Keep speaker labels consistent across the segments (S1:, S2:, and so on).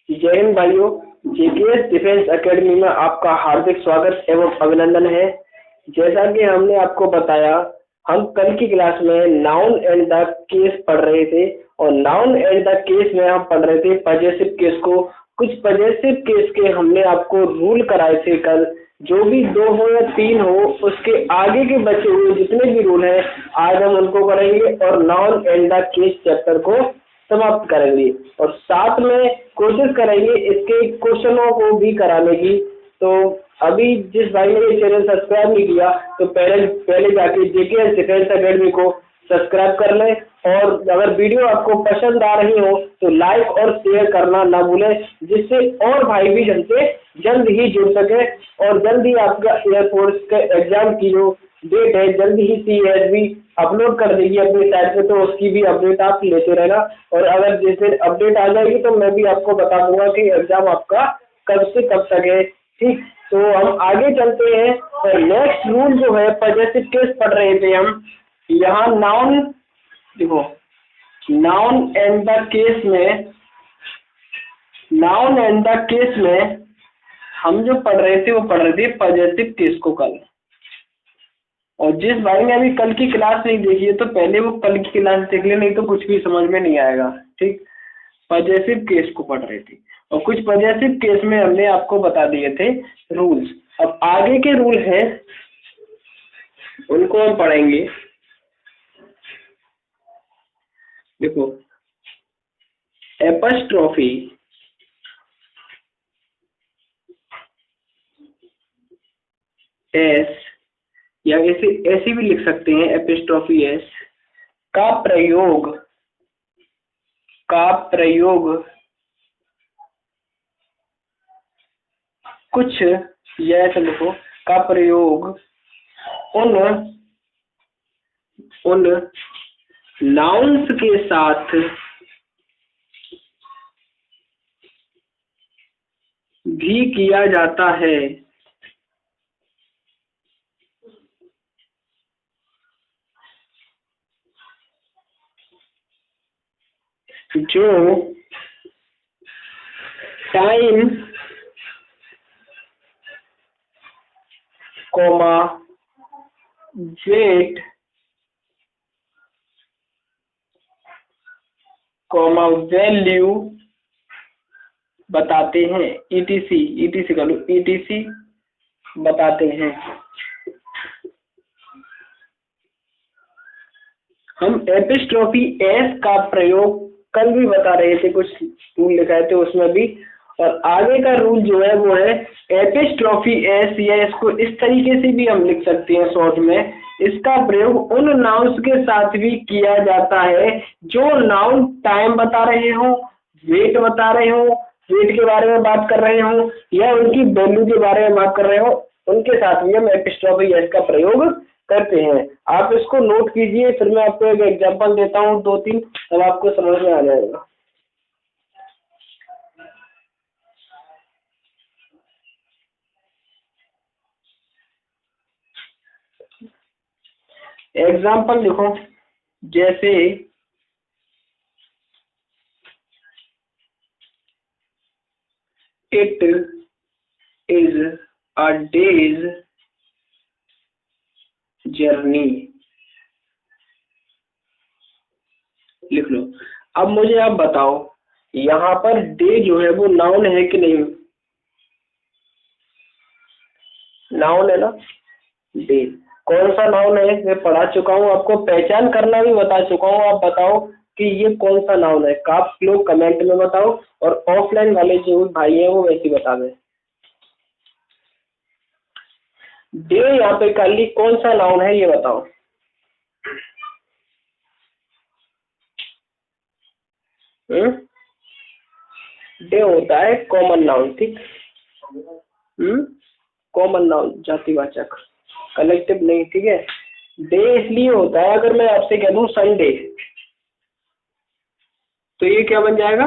S1: जय हिंद भाइयों, JKS defence academy में आपका हार्दिक स्वागत एवं अभिनंदन है। जैसा कि हमने आपको बताया, हम कल की क्लास में नाउन एंड द केस पढ़ रहे थे और नाउन एंड द केस में हम पढ़ रहे थे पजेसिव केस को। कुछ पजेसिव केस के हमने आपको रूल कराए थे कल, जो भी 2 हो या 3 हो, उसके आगे के बचे हुए जितने भी रूल हैं आज हम उनको करेंगे और noun and the case chapter को समाप्त करेंगे और साथ में कोशिश करेंगे इसके क्वेश्चनों को भी कराने की। तो अभी जिस भाई ने ये चैनल सब्सक्राइब नहीं किया तो पहले जाके जेकेएस डिफेंस एकेडमी को सब्सक्राइब कर लें और अगर वीडियो आपको पसंद आ रही हो तो लाइक और शेयर करना ना भूलें, जिससे और भाई भी हमसे जल्द ही जुड़ सके और जल्द ही आपका एयरफोर्स के एग्जाम की जो डेट है जल्द ही CSB अपलोड कर देगी अपनी साइट पे, तो उसकी भी अपडेट आप लेते रहना। और अगर जिस दिन अपडेट आ जाएगी तो मैं भी आपको बता दूंगा कि एग्जाम आपका कब से कब तक है। ठीक, तो हम आगे चलते हैं और नेक्स्ट रूल जो है पजेसिव केस पढ़ रहे थे हम। यहाँ नाउन देखो, नाउन एंड द केस में हम जो पढ़ रहे थे वो पढ़ रहे थे पजेसिव केस को कल। और जिस भाई ने अभी कल की क्लास नहीं देखी है तो पहले वो कल की क्लास देख ले, नहीं तो कुछ भी समझ में नहीं आएगा। ठीक, पजेसिव केस को पढ़ रहे थे और कुछ पजेसिव केस में हमने आपको बता दिए थे रूल्स। अब आगे के रूल हैं उनको हम पढ़ेंगे। देखो, एपस्ट्रॉफी एस या ऐसे भी लिख सकते हैं एपिस्ट्रॉफी एस का प्रयोग कुछ या ऐसा लिखो का प्रयोग उन नाउन्स के साथ भी किया जाता है जो टाइम, वेट, वैल्यू बताते हैं, ETC बताते हैं। हम एपिस्ट्रॉफी एस का प्रयोग कल भी बता रहे थे, कुछ रूल लिखाए थे उसमें भी। और आगे का रूल जो है वो है एपिस्ट्रॉफी एस, या इसको इस तरीके से भी हम लिख सकते हैं शॉर्ट में, इसका प्रयोग उन नाउन्स के साथ भी किया जाता है जो नाउन टाइम बता रहे हो, वेट बता रहे हो, वेट के बारे में बात कर रहे हो या उनकी वैल्यू के बारे में बात कर रहे हो, उनके साथ भी हम एपिस्ट्रॉफी एस का प्रयोग करते हैं। आप इसको नोट कीजिए, फिर मैं आपको एक एग्जांपल देता हूँ 2-3, तब आपको समझ में आ जाएगा। एग्जांपल देखो, जैसे it is a days journey, लिख लो। अब मुझे आप बताओ, यहाँ पर डे जो है वो नाउन है कि नहीं? नाउन है ना। डे कौन सा नाउन है मैं पढ़ा चुका हूँ, आपको पहचान करना भी बता चुका हूँ। आप बताओ कि ये कौन सा नाउन है, आप लोग कमेंट में बताओ और ऑफलाइन वाले जो भाई हैं वो वैसे बता दें। डे यहाँ पे खाली कौन सा नाउन है ये बताओ। डे होता है कॉमन नाउन। ठीक, कॉमन नाउन, जातिवाचक, कलेक्टिव नहीं। ठीक है, डे इसलिए होता है, अगर मैं आपसे कह दूं संडे तो ये क्या बन जाएगा?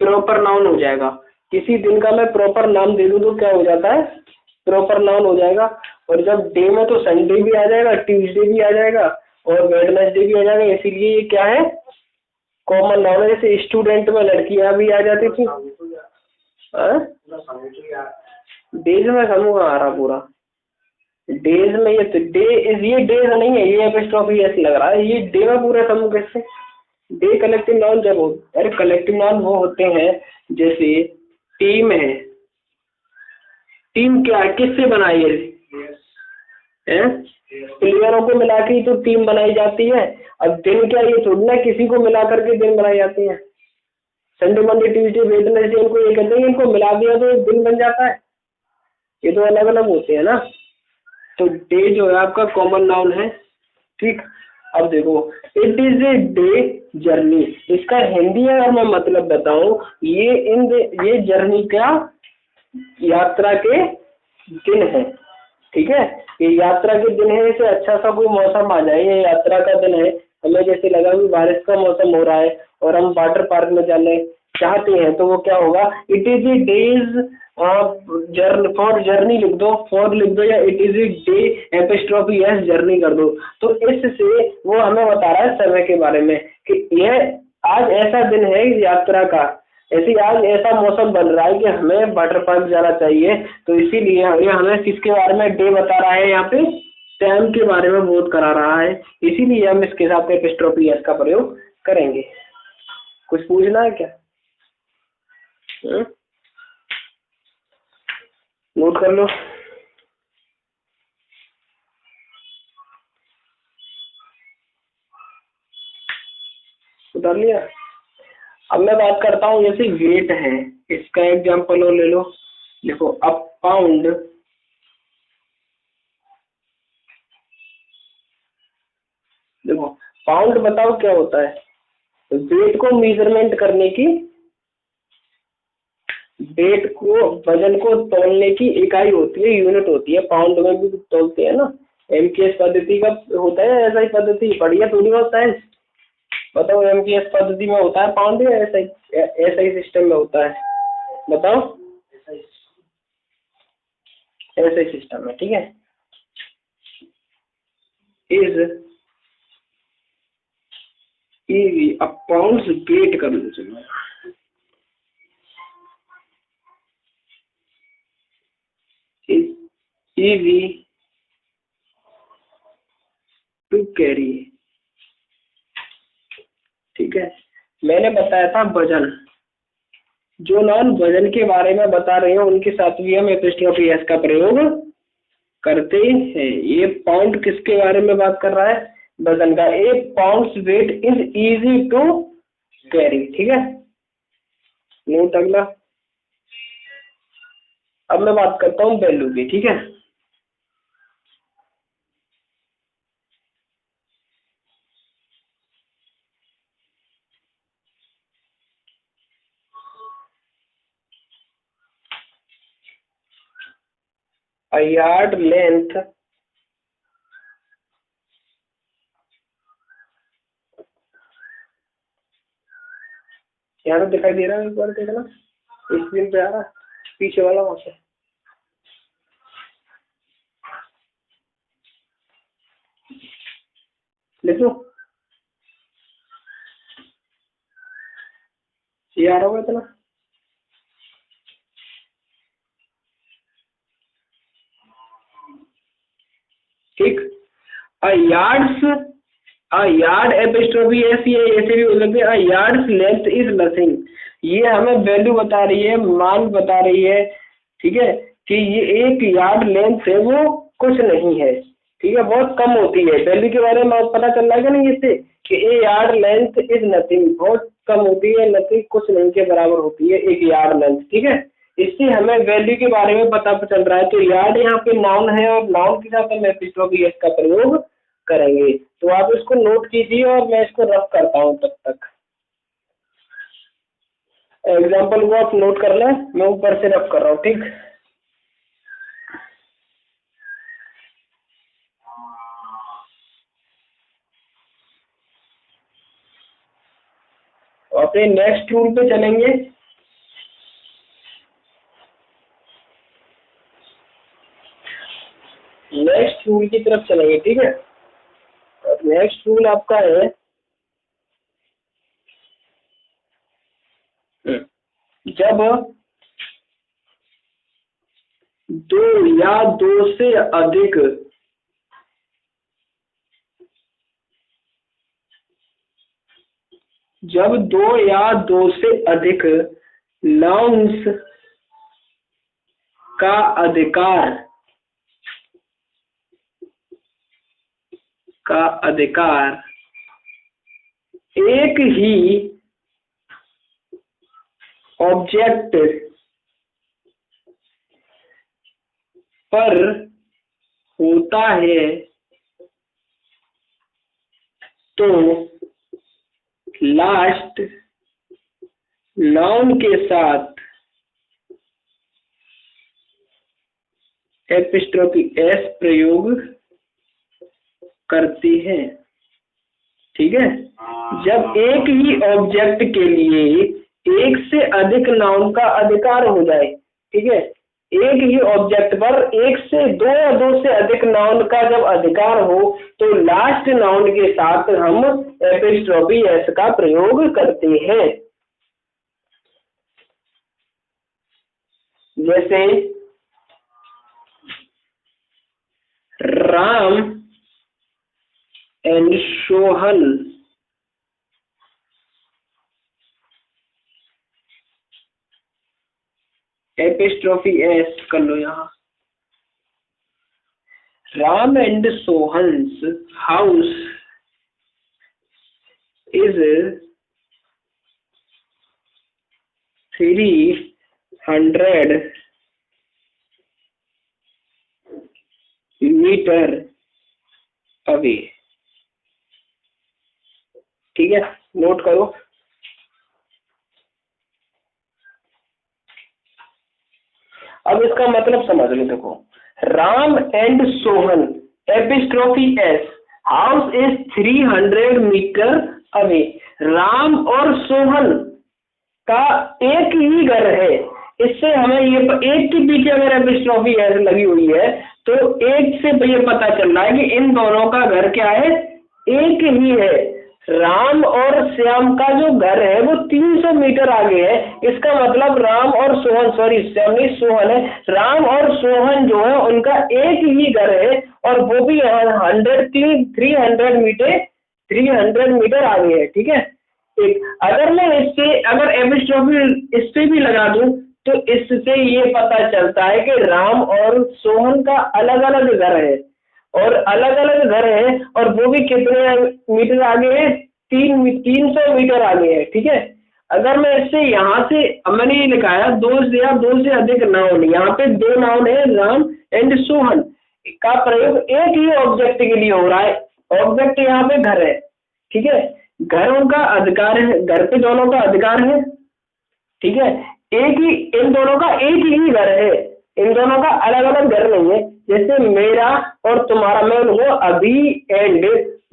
S1: प्रॉपर नाउन हो जाएगा। किसी दिन का मैं प्रॉपर नाम दे दूं तो क्या हो जाता है? प्रॉपर नाउन हो जाएगा। और जब डे में तो संडे भी आ जाएगा, ट्यूसडे भी आ जाएगा और वेडनेसडे भी आ जाएगा, इसीलिए ये क्या है? कॉमन नाउन है, जैसे स्टूडेंट में लड़कियां भी आ जाती थी। डेज में समूह आ रहा पूरा, डेज में ये तो डे इज, ये डेज नहीं है, ये एपिस्ट्रॉफी ऐसे लग रहा है, ये डे में पूरा समूह कैसे? डे कलेक्टिव नाउन जब हो, अरे कलेक्टिव नाउन वो होते हैं जैसे टीम है, टीम क्या है, किससे बनाई है? प्लेयरों को मिला के ही तो टीम बनाई जाती है। अब दिन क्या, ये थोड़ी ना किसी को मिला करके दिन बनाई जाती है। संडे मंडे ट्यूसडे वेडनेसडे इनको ये कहते हैं, इनको मिला दिया तो दिन बन जाता है, ये तो अलग अलग होते हैं ना। तो डे जो है आपका कॉमन नाउन है, ठीक। अब देखो, it is a day journey, इसका हिंदी अगर मैं मतलब बताऊं, ये जर्नी का यात्रा के दिन है, ठीक है। ये यात्रा के दिन है, इसे अच्छा सा कोई मौसम आ जाए, ये यात्रा का दिन है, हमें जैसे लगा कि बारिश का मौसम हो रहा है और हम वाटर पार्क में जाने चाहते हैं, तो वो क्या होगा, it is a days for journey लिख दो, फॉर लिख दो, या it is a day epistrophe S journey कर दो। तो इससे वो हमें बता रहा है समय के बारे में कि यह आज ऐसा दिन है यात्रा का, ऐसे आज ऐसा मौसम बन रहा है कि हमें वाटर पार्क जाना चाहिए, तो इसीलिए ये हमें किसके बारे में डे बता रहा है, यहाँ पे टाइम के बारे में बोध करा रहा है, इसीलिए हम इसके साथ एपिस्ट्रॉफी एस का प्रयोग करेंगे। कुछ पूछना है क्या? नोट कर लो। उतार लिया। अब मैं बात करता हूँ, जैसे वेट है, इसका एग्जांपल और ले लो। देखो, अ पाउंड, देखो पाउंड बताओ क्या होता है? वेट को मेजरमेंट करने की, वेट को, वजन को तौलने की इकाई होती है, यूनिट होती है। पाउंड में भी तौलते हैं ना। एमकेएस पद्धति का होता है ऐसा ही पद्धति, बढ़िया थोड़ी होता है। बताओ, एमकेएस पद्धति में होता है पाउंड या ऐसा ही सिस्टम में होता है? बताओ। ऐसा ही सिस्टम है, ठीक है। Is easy a pound wait कर लो, चलो easy to carry, ठीक है। मैंने बताया था वजन, जो नाउन वजन के बारे में बता रहे हैं उनके साथ भी हम एपिस्ट्रॉफी एस का प्रयोग करते हैं। ये पाउंड किसके बारे में बात कर रहा है? वजन का। A pound weight is easy to carry, ठीक है। नोट अगला। अब मैं बात करता हूँ वैल्यू की, ठीक है। A yard length यहाँ तो दिखाई दे रहा है, एक बार देखना, स्क्रीन पे आ रहा पीछे वाला वहां से। लिखो, ये आ रहा होगा इतना। ठीक। अ यार्ड एपिस्ट्रॉफी ऐसी है, ऐसे भी हो सकती है। अ यार्ड्स लेंथ इज नथिंग, ये हमें वैल्यू बता रही है, मान बता रही है, ठीक है, कि ये एक यार्ड लेंथ है, वो कुछ नहीं है, ठीक है, बहुत कम होती है। वैल्यू के बारे में पता चल रहा है नहीं इससे, कि ए यार्ड लेंथ इज नथिंग, बहुत कम होती है, नथिंग कुछ नहीं के बराबर होती है एक यार्ड लेंथ, ठीक है। इससे हमें वैल्यू के बारे में पता चल रहा है। तो यार्ड यहाँ पे नाउन है और नाउन के साथ हम एपिस्ट्रॉफी एस का प्रयोग करेंगे। तो आप इसको नोट कीजिए और मैं इसको रफ करता हूँ तब तक। एग्जाम्पल को आप नोट कर लें, मैं ऊपर से रफ कर रहा हूँ, ठीक। अपने नेक्स्ट रूल पे चलेंगे। नेक्स्ट रूल की तरफ चलेंगे, ठीक है। नेक्स्ट रूल आपका है जब दो या दो से अधिक नाउन्स का अधिकार एक ही ऑब्जेक्ट पर होता है तो लास्ट नाउन के साथ एपिस्ट्रोफी एस प्रयोग करती है। ठीक है, जब एक ही ऑब्जेक्ट के लिए एक से अधिक नाउन का अधिकार हो जाए, ठीक है, एक ही ऑब्जेक्ट पर एक से दो या दो से अधिक नाउन का जब अधिकार हो तो लास्ट नाउन के साथ हम एपिस्ट्रोफी एस का प्रयोग करते हैं। जैसे Ram and Sohan, apostrophe S कर लो यहाँ। Ram and Sohan's house is 300 metre away. ठीक है, नोट करो। अब इसका मतलब समझ लो। देखो, Ram and Sohan apostrophe S house is 300 metre away. Ram और सोहन का एक ही घर है। इससे हमें ये एक के पीछे अगर एपिस्ट्रोफी एस लगी हुई है तो एक से ये पता चल रहा है कि इन दोनों का घर क्या है, एक ही है। राम और श्याम का जो घर है वो 300 मीटर आगे है। इसका मतलब राम और सोहन, सॉरी श्याम नहीं सोहन है, राम और सोहन जो है उनका एक ही घर है और वो भी 300 मीटर आगे है। ठीक है, अगर मैं अगर एपिस्ट्रोफी इस पे भी लगा दूं तो इससे ये पता चलता है कि राम और सोहन का अलग अलग घर है और अलग अलग घर है और वो भी कितने मीटर आगे है, 300 मीटर आगे है। ठीक है, अगर मैं इससे यहाँ से मैंने ये लिखा है दो से अधिक नाउन, यहाँ पे दो नाउन है राम एंड सोहन का प्रयोग एक ही ऑब्जेक्ट के लिए हो रहा है। ऑब्जेक्ट यहाँ पे घर है। ठीक है, घर उनका अधिकार है, घर पे दोनों का अधिकार है। ठीक है, इन दोनों का एक ही घर है, इन दोनों का अलग अलग घर नहीं है। जैसे मेरा और तुम्हारा, मैं उनको अभी and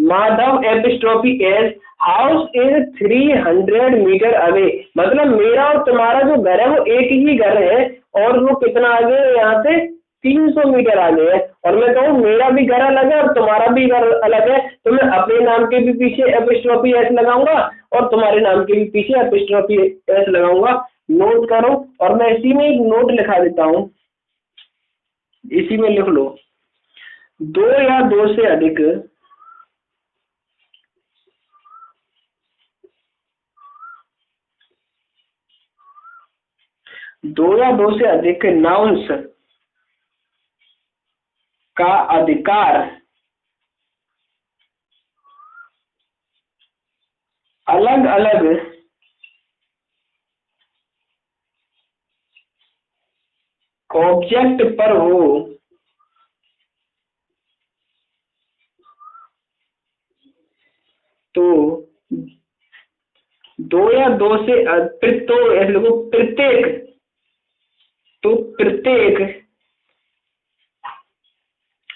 S1: Madhav apostrophe S house is 300 metre away. मतलब मेरा और तुम्हारा जो घर है वो एक ही घर है और वो कितना आगे है, यहाँ से 300 मीटर आगे है। और मैं कहूँ मेरा भी घर अलग है और तुम्हारा भी घर अलग है तो मैं अपने नाम के भी पीछे एपिस्ट्रोफी एस लगाऊंगा और तुम्हारे नाम के भी पीछे एपिस्ट्रोफी एस लगाऊंगा। नोट करो, और मैं इसी में एक नोट लिखा देता हूं, इसी में लिख लो, दो या दो से अधिक नाउन्स का अधिकार अलग अलग ऑब्जेक्ट पर हो तो दो या दो से प्रत्येक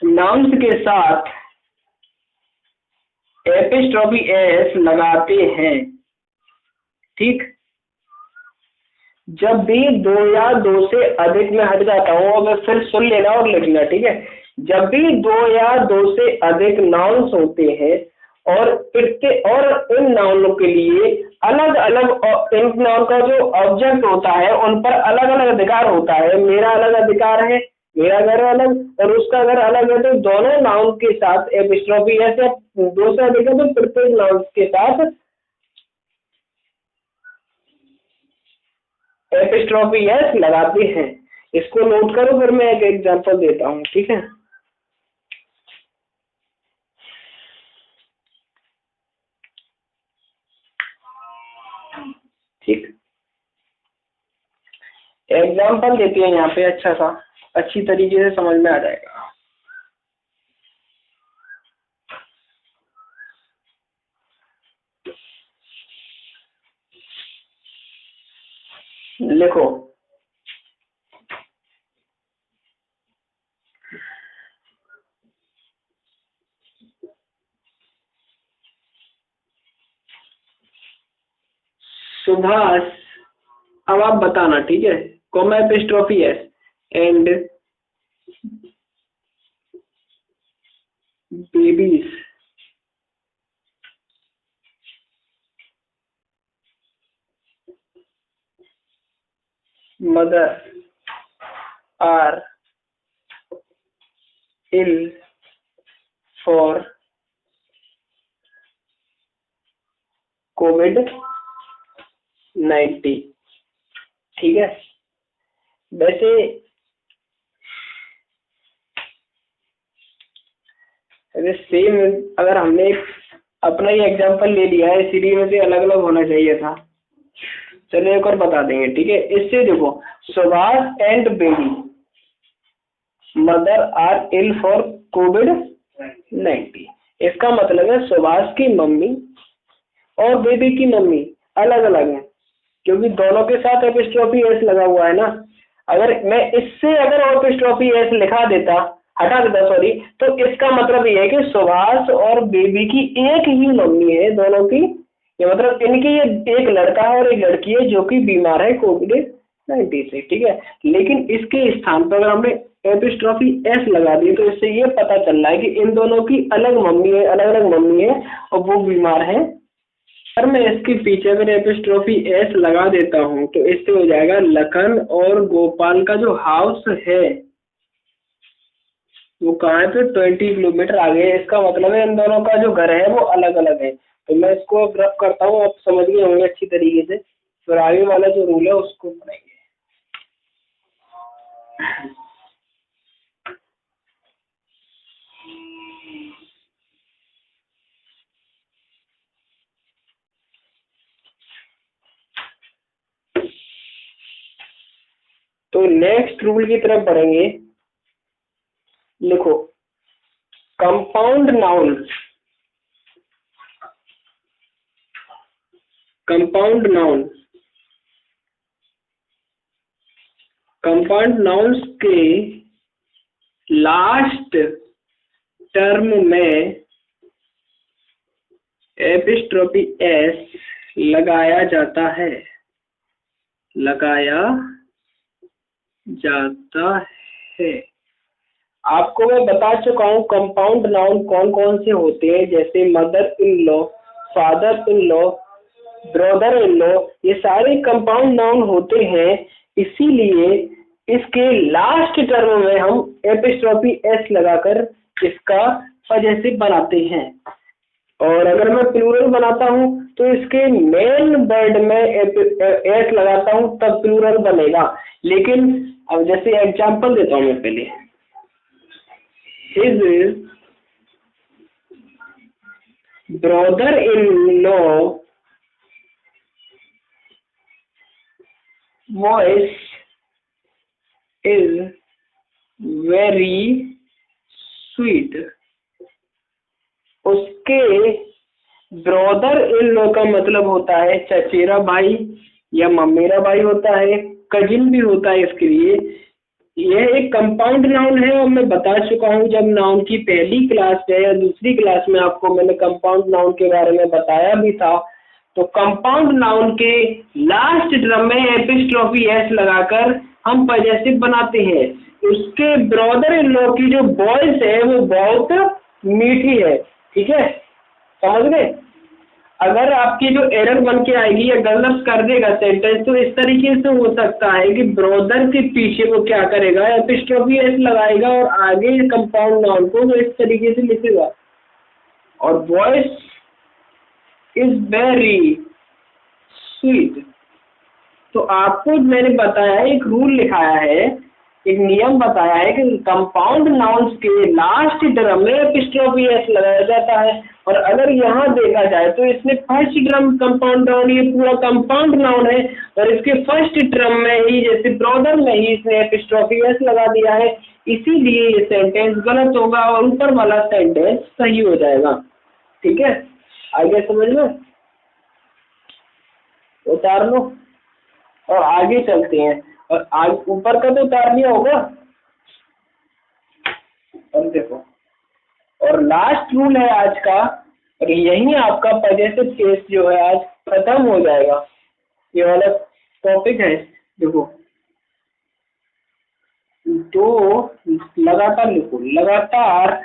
S1: नाउन्स के साथ एपिस्ट्रोफी एस लगाते हैं। ठीक, जब भी दो या दो से अधिक में हट जाता हूं, अब फिर सुन लेना और लिखना। ठीक है, जब भी दो या दो से अधिक नाउन्स होते हैं और इन नाउनों के लिए अलग अलग इन नाउन का जो ऑब्जेक्ट होता है उन पर अलग अलग अधिकार होता है। मेरा अलग अधिकार है, मेरा घर अलग और उसका घर अलग है, तो दोनों नाउन के साथ एपिस्ट्रोफी एस या दूसरा देखा तो प्रत्येक नाउन के साथ एपिस्ट्रोफी एस लगाते हैं। इसको नोट करो, फिर मैं एक एग्जांपल देता हूँ, ठीक है। ठीक, एग्जांपल देते हैं यहाँ पे, अच्छा सा अच्छी तरीके से समझ में आ जाएगा। लिखो, सुभाष, अब आप बताना, ठीक है, comma apostrophe S and babies mother are ill for COVID-19, ठीक है। वैसे सेम अगर हमने अपना ही एग्जांपल ले लिया है, इसीलिए में से अलग अलग होना चाहिए था। चलिए एक और बता देंगे, ठीक है। इससे देखो, Subhash and baby mother are ill for COVID-19, इसका मतलब है सुभाष की मम्मी और बेबी की मम्मी अलग अलग है, क्योंकि दोनों के साथ एपिस्ट्रोफी एस लगा हुआ है ना। अगर मैं इससे अगर एपिस्ट्रोफी एस लिखा देता, हटा देता सॉरी, तो इसका मतलब ये है कि सुभाष और बेबी की एक ही मम्मी है दोनों की, ये मतलब इनकी ये एक लड़का है और एक लड़की है जो कि बीमार है COVID-19 से, ठीक है। लेकिन इसके स्थान पर अगर हमने एपिस्ट्रोफी एस लगा दी तो इससे ये पता चल रहा है कि इन दोनों की अलग मम्मी है, अलग अलग मम्मी है और वो बीमार है। अगर मैं इसके पीछे अगर एपिस्ट्रोफी एस लगा देता हूं तो इससे हो जाएगा लखन और गोपाल का जो हाउस है वो कहाँ है, फिर 20 किलोमीटर आगे है। इसका मतलब है इन दोनों का जो घर है वो अलग अलग है। तो मैं इसको रब करता हूँ, आप समझ गए होंगे अच्छी तरीके से। फिर आगे वाला जो रूल है उसको पढ़ेंगे। तो नेक्स्ट रूल की तरफ बढ़ेंगे। लिखो, compound noun, compound noun, compound nouns के लास्ट टर्म में एपिस्ट्रोफी एस लगाया जाता है, लगाया जाता है। आपको मैं बता चुका हूँ कंपाउंड नाउन कौन कौन से होते हैं, जैसे mother in law, father in law, brother in law, ये सारे कंपाउंड नाउन होते हैं। इसीलिए इसके लास्ट टर्म में हम एपिस्ट्रोफी एस लगाकर इसका पजेसिव बनाते हैं। और अगर मैं प्लूरल बनाता हूँ तो इसके मेन वर्ड में एस लगाता हूँ तब प्लूरल बनेगा। लेकिन अब जैसे एग्जांपल देता हूँ मैं पहले, his brother-in-law voice is very sweet। उसके ब्रदर इन लॉ का मतलब होता है चचेरा भाई या ममेरा भाई होता है, कजिन भी होता है इसके लिए। यह एक कंपाउंड नाउन है और मैं बता चुका हूं जब नाउन की पहली क्लास में या दूसरी क्लास में आपको मैंने कंपाउंड नाउन के बारे में बताया भी था। तो कंपाउंड नाउन के लास्ट टर्म में एपिस्ट्रोफी एस लगाकर हम पजेसिव बनाते हैं। उसके ब्रदर इन लॉ की जो वॉइस है वो बहुत मीठी है, ठीक है। समझ गए? अगर आपकी जो एरर बन के आएगी या गलत कर देगा सेंटेंस, तो इस तरीके से हो सकता है कि ब्रोदर के पीछे वो क्या करेगा, एपिस्ट्रोफी एस लगाएगा और आगे कंपाउंड नाउन को वो इस तरीके से लिखेगा, और वॉइस इज वेरी स्वीट। तो आपको मैंने बताया, एक रूल लिखाया है, एक नियम बताया है कि कंपाउंड नाउन्स के लास्ट टर्म में एपिस्ट्रोफी एस लगाया जाता है। और अगर यहाँ देखा जाए तो इसमें फर्स्ट टर्म कंपाउंड नाउन, ये पूरा कंपाउंड नाउन है, और इसके फर्स्ट टर्म में ही जैसे ब्रदर में ही इसने एपिस्ट्रोफी एस लगा दिया है, इसीलिए ये सेंटेंस गलत होगा और ऊपर वाला सेंटेंस सही हो जाएगा। ठीक है, आगे समझ लो, उतार लो और आगे चलते हैं। और आगे ऊपर का तो उतार लिया होगा, और देखो, और लास्ट रूल है आज का, और यही आपका पॉजिटिव केस जो है आज खत्म हो जाएगा। ये वाला टॉपिक है, देखो, दो लगातार लिखो, लगातार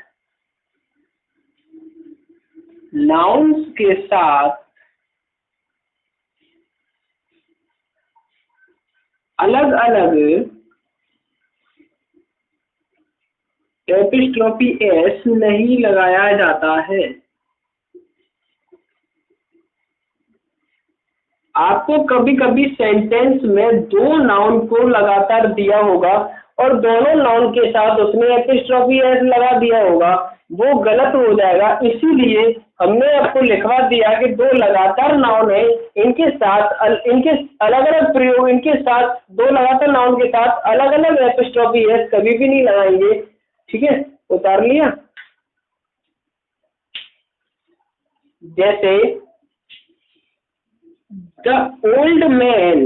S1: नाउन्स के साथ अलग अलग एपिस्ट्रोफी एस नहीं लगाया जाता है। आपको कभी कभी सेंटेंस में दो नाउन को लगातार दिया होगा और दोनों नाउन के साथ उसने एपिस्ट्रोफी एस लगा दिया होगा, वो गलत हो जाएगा। इसीलिए हमने आपको लिखवा दिया कि दो लगातार नाउन है, इनके साथ इनके अलग अलग प्रयोग, इनके साथ दो लगातार नाउन के साथ अलग अलग एपिस्ट्रोफी एस कभी भी नहीं लगाएंगे। ठीक है, उतार लिया। जैसे the old man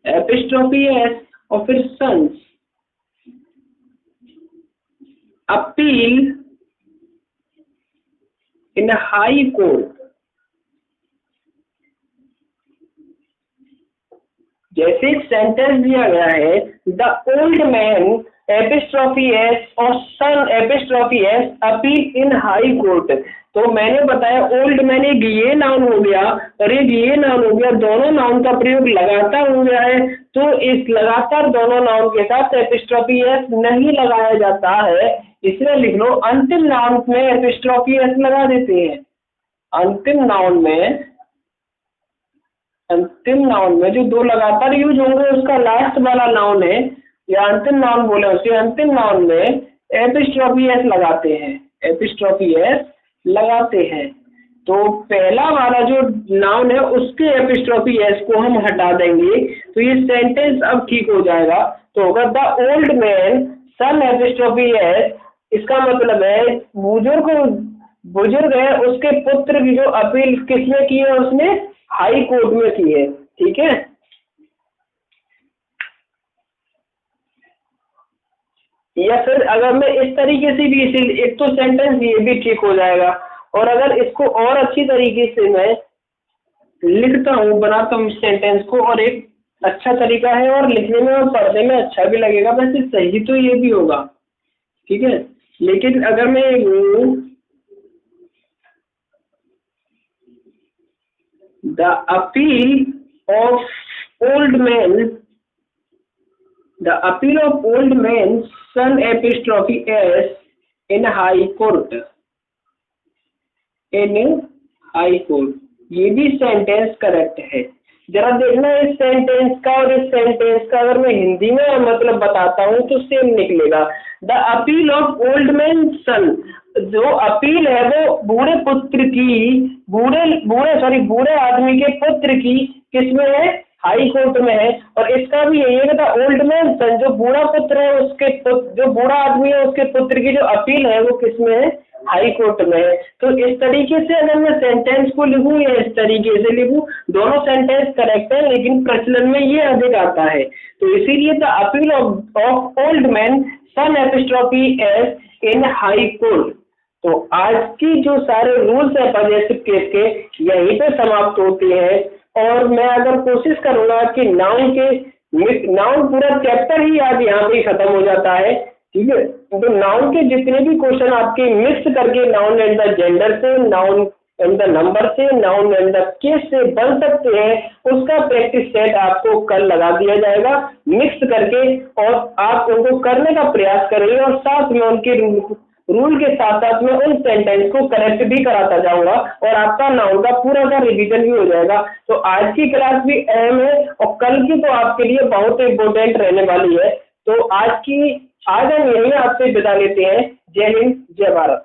S1: apostrophe S और फिर sons appeal in high court. जैसे एक सेंटेंस दिया गया है, the old man apostrophe S और son apostrophe S appeal in high court. तो मैंने बताया ओल्ड मैन एक ये नाउन हो गया और एक ये नाउन हो गया, दोनों नाउन का प्रयोग लगातार हो गया है, तो इस लगातार दोनों नाउन के साथ एपिस्ट्रोफी एस नहीं लगाया जाता है। इसलिए लिख लो, अंतिम नाउन में एपिस्ट्रोफी एस लगा देते हैं। अंतिम नाउन में जो दो लगातार यूज होंगे उसका लास्ट वाला नाउन है, या अंतिम नाउन बोले उसे, अंतिम नाउन में एपिस्ट्रोफी एस लगाते हैं, एपिस्ट्रोफी एस लगाते हैं। तो पहला वाला जो नाउन है उसके एपिस्ट्रोफी एस को हम हटा देंगे, तो ये सेंटेंस अब ठीक हो जाएगा। तो होगा the old man son apostrophe S. इसका मतलब है बुजुर्ग है, उसके पुत्र की जो अपील किसने की है, उसने हाई कोर्ट में की है। ठीक है, या फिर अगर मैं इस तरीके से भी, इसी एक तो सेंटेंस ये भी ठीक हो जाएगा, और अगर इसको और अच्छी तरीके से मैं लिखता हूँ, बनाता हूँ सेंटेंस को, और एक अच्छा तरीका है और लिखने में और पढ़ने में अच्छा भी लगेगा, वैसे सही तो ये भी होगा। ठीक है, लेकिन अगर मैं the appeal of old man son apostrophe S in high court, ये भी सेंटेंस करेक्ट है। जरा देखना इस सेंटेंस का और इस सेंटेंस का, अगर मैं हिंदी में मतलब बताता हूँ तो सेम निकलेगा। The appeal of old man son, जो अपील है वो बूढ़े आदमी के पुत्र की किसमें है, हाई कोर्ट में है। और इसका भी यही है कि द ओल्ड मैन सन, जो बूढ़ा पुत्र है उसके जो बूढ़ा आदमी है उसके पुत्र की जो अपील है वो किसमें है, हाई कोर्ट में है। तो इस तरीके से अगर मैं सेंटेंस को लिखूं या इस तरीके से लिखूं, दोनों सेंटेंस करेक्ट है, लेकिन प्रचलन में ये अधिक आता है। तो इसीलिए the appeal of old man son apostrophe S in high court. तो आज की जो सारे रूल्स है पॉजिटिव केस के यहीं पे समाप्त होते हैं। और मैं अगर कोशिश करूंगा कि नाउन पूरा चैप्टर ही आज यहाँ पे खत्म हो जाता है, ठीक है। तो नाउन के जितने भी क्वेश्चन आपके मिक्स करके नाउन एंड द जेंडर से, नाउन एंड द नंबर से, नाउन एंड द केस से बन सकते हैं, उसका प्रैक्टिस सेट आपको कल लगा दिया जाएगा मिक्स करके, और आप उनको करने का प्रयास करेंगे और साथ में उनके रूल के साथ साथ में उन सेंटेंस को करेक्ट भी कराता जाऊंगा और आपका नाउन का पूरा का रिवीजन भी हो जाएगा। तो आज की क्लास भी अहम है और कल की तो आपके लिए बहुत इंपॉर्टेंट रहने वाली है। तो आज हम यही आपसे विदा लेते हैं। जय हिंद, जय भारत।